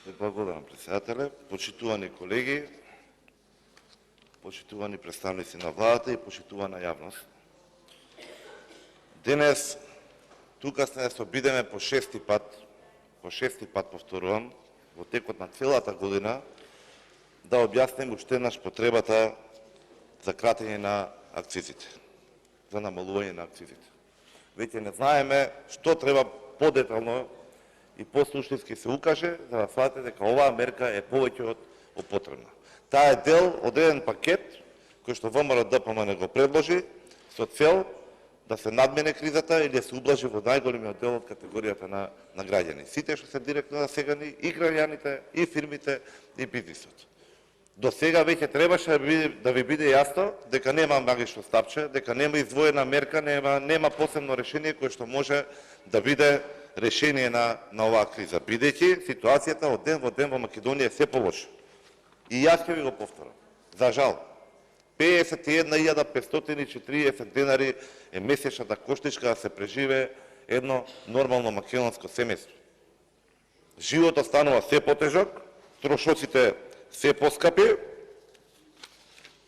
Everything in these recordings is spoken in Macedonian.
Благодарам, председателе. Почитувани колеги, почитувани представници на владата и почитувана јавност. Денес тука сме да се обидеме по шести пат повторувам, во текот на целата година, да објасним уште еднаш потребата за кратење на акцизите, за намалување на акцизите. Веќе не знаеме што треба подетално и посуштински се укаже, за да сватите дека оваа мерка е повеќе од потребна. Таа е дел од еден пакет кој што ВМРО-ДПМН го предложи со цел да се надмине кризата или да се ублажи во најголемиот дел од категоријата на граѓани. Сите што се директно засегани, и граѓаните, и фирмите, и бизнисот. До сега веќе требаше да ви биде јасно дека нема магично стапче, дека нема издвоена мерка, нема посебно решение кое што може да биде решение на оваа криза, бидејќи ситуацијата од ден во ден во Македонија е се полоша. И јас ќе ви го повторам. За жал, 51.540 денари е месечната коштичка да се преживее едно нормално македонско семејство. Животот станува се потежок, трошоците се поскапи,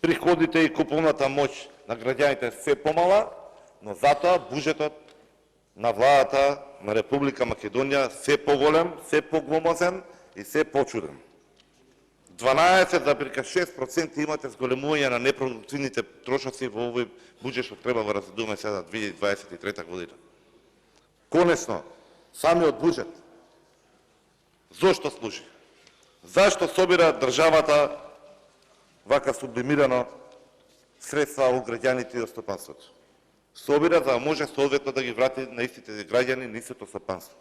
приходите и купувната моќ на граѓаните се помала, но затоа буџетот на владата на Република Македонија се поголем, се погломозен и се почуден. 12,6% имате зголемување на непродуктивните трошоци во овој буџет што треба да разгледуваме сега 2023 година. Конечно, самиот буџет зошто служи? Зашто собира државата вака сублимирано средства од граѓаните и од стопанството? Собира за да може соодветно да ги врати на истите граѓани на истото стопанство,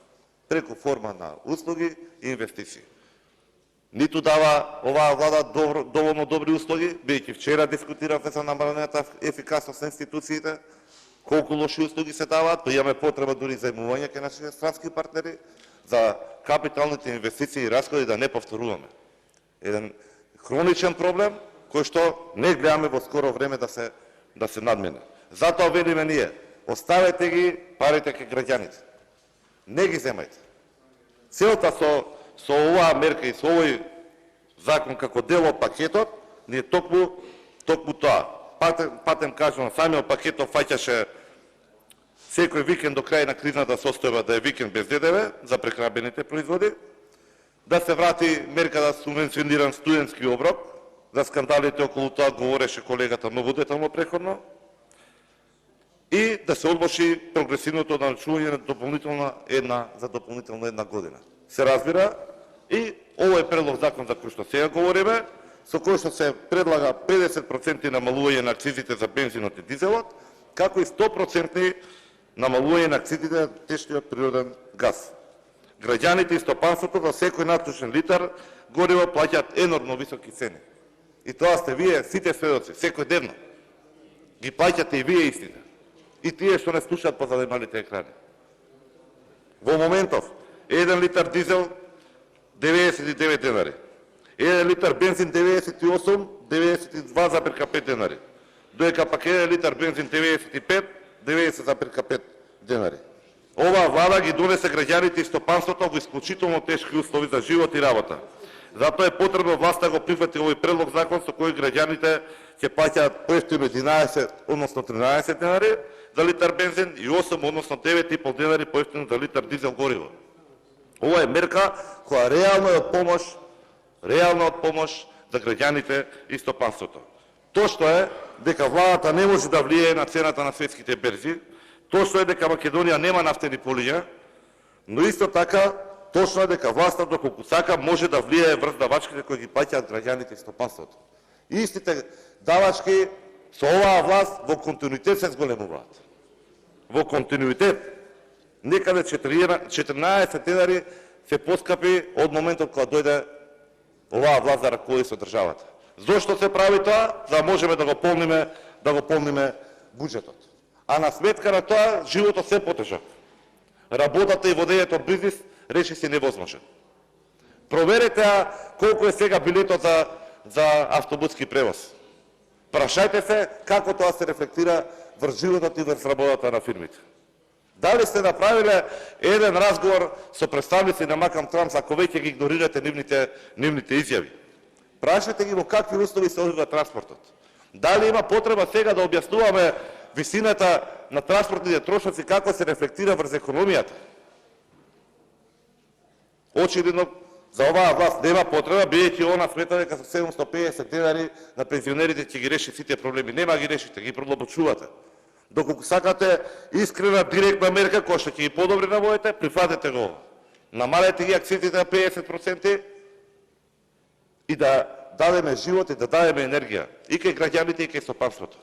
преку форма на услуги и инвестиции. Ниту дава оваа влада доволно добри услуги, бидејќи вчера дискутиравме за намалената ефикасност на институциите, колку лоши услуги се даваат, па имаме потреба дури заемување кај нашите странски партнери, за капиталните инвестиции и расходи да не повторуваме. Еден хроничен проблем кој што не гледаме во скоро време да се надмине. Затоа велиме ние, оставете ги парите кај граѓаните. Не ги земајте. Целта со оваа мерка и со овој закон како дел од пакетот, ние токму тоа. Патем кажувам, самиот пакетот фаќаше секој викенд до крај на кризната состојба да е викенд без ДДВ за прехранбените производи, да се врати мерка да субвенциониран студентски оброк, за скандалите околу тоа говореше колегата многу детално преходно, и да се одложи прогресивното научување на дополнителна една година. Се разбира, и овој предлог закон за кој што сега говориме, со кој што се предлага 50% намалување на акцизите за бензинот и дизелот, како и 100% намалување на акцизите на течниот природен газ. Граѓаните и стопанството за секој натрошен литар гориво плаќаат енормно високи цени. И тоа сте вие, сите сведоци, секојдневно. Ги плаќате и вие истите. И тие што не слушаат по залемалите екрани. Во моментов, 1 литар дизел 99 денари. 1 литар бензин 98, 92,5 денари. Доека пак 1 литар бензин 95, 90,5 денари. Оваа влада ги донесе граѓаните и стопанството во исклучително тешки услови за живот и работа. Затоа е потребно власта го прифати овој предлог закон со кој граѓаните ќе плаќаат поевтино 11, односно 13 денари за литар бензин и 8, односно 9,5 денари поевтино за литар дизел гориво. Ова е мерка која реално е од помош за граѓаните и стопанството. Точно е дека владата не може да влијае на цената на светските берзи, точно е дека Македонија нема нафтени полиња, но исто така точно е дека власта доколку сака може да влијае врз давачките кои ги плаќаат граѓаните и стопанството. Истите давачки со оваа власт во континуитет се зголемуваат. Во континуитет. Некаде 14 денари се поскапи од моментот кога дојде оваа власт да раководи со државата. Зошто се прави тоа? За да можеме да го полниме буџетот. А на сметка на тоа, животот се потежок. Работата и водењето бизнис речи си невозможен. Проверете колку е сега билетот за автобуски превоз. Прашајте се како тоа се рефлектира врз животот и врз работата на фирмите. Дали сте направиле еден разговор со представници на Макам Трамс, ако веќе ги игнорирате нивните изјави? Прашајте ги во какви услови се одвива транспортот. Дали има потреба сега да објаснуваме висината на транспортните трошоци како се рефлектира врз економијата? Очигледно за оваа власт нема потреба, бидејќи она смета дека со 750 денари на пензионерите ќе ги реши сите проблеми. Нема ги решите, ги продлабочувате. Доколку сакате искрена директна мерка која што ќе ги подобри навоите, прифатете го. Намалете ги акцизите на 50% и да дадеме живот и да дадеме енергија и кај граѓаните и кај стопанството.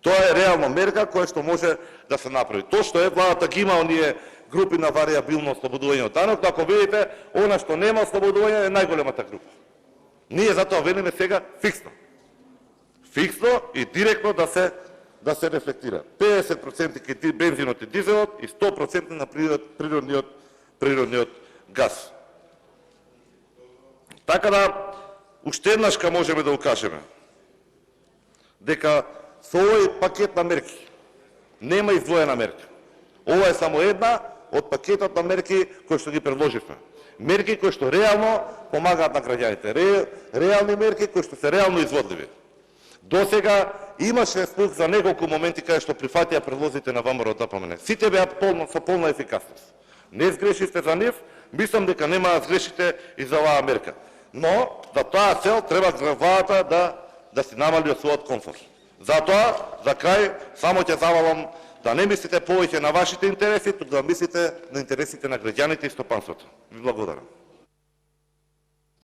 Тоа е реална мерка која што може да се направи. Тоа што е владата ги има оние групи на варијабилно ослободување од данок, ако видите, она што нема ослободување е најголемата група. Ние затоа велиме сега фиксно. Фиксно и директно да се рефлектира. 50% кај бензинот и дизелот и 100% на природниот газ. Така да, уште еднашка можеме да укажеме дека со овој пакет на мерки нема издвоена мерка. Ова е само една од пакетот на мерки кои што ги предложивме. Мерки кои што реално помагаат на граѓаните. Реални мерки кои што се реално изводливи. Досега имаше слух за неколку моменти каде што прифатија предлозите на ВМРО-ДПМН. Сите беа со полна ефикасност. Не сгрешивте за нив, мислам дека нема да сгрешите и за оваа мерка. Но за таа цел треба владата да си намали од својот комфорт. Затоа, за крај, само ќе завалам да не мислите повеќе на вашите интереси, туку да мислите на интересите на граѓаните и стопанството. Ви благодарам.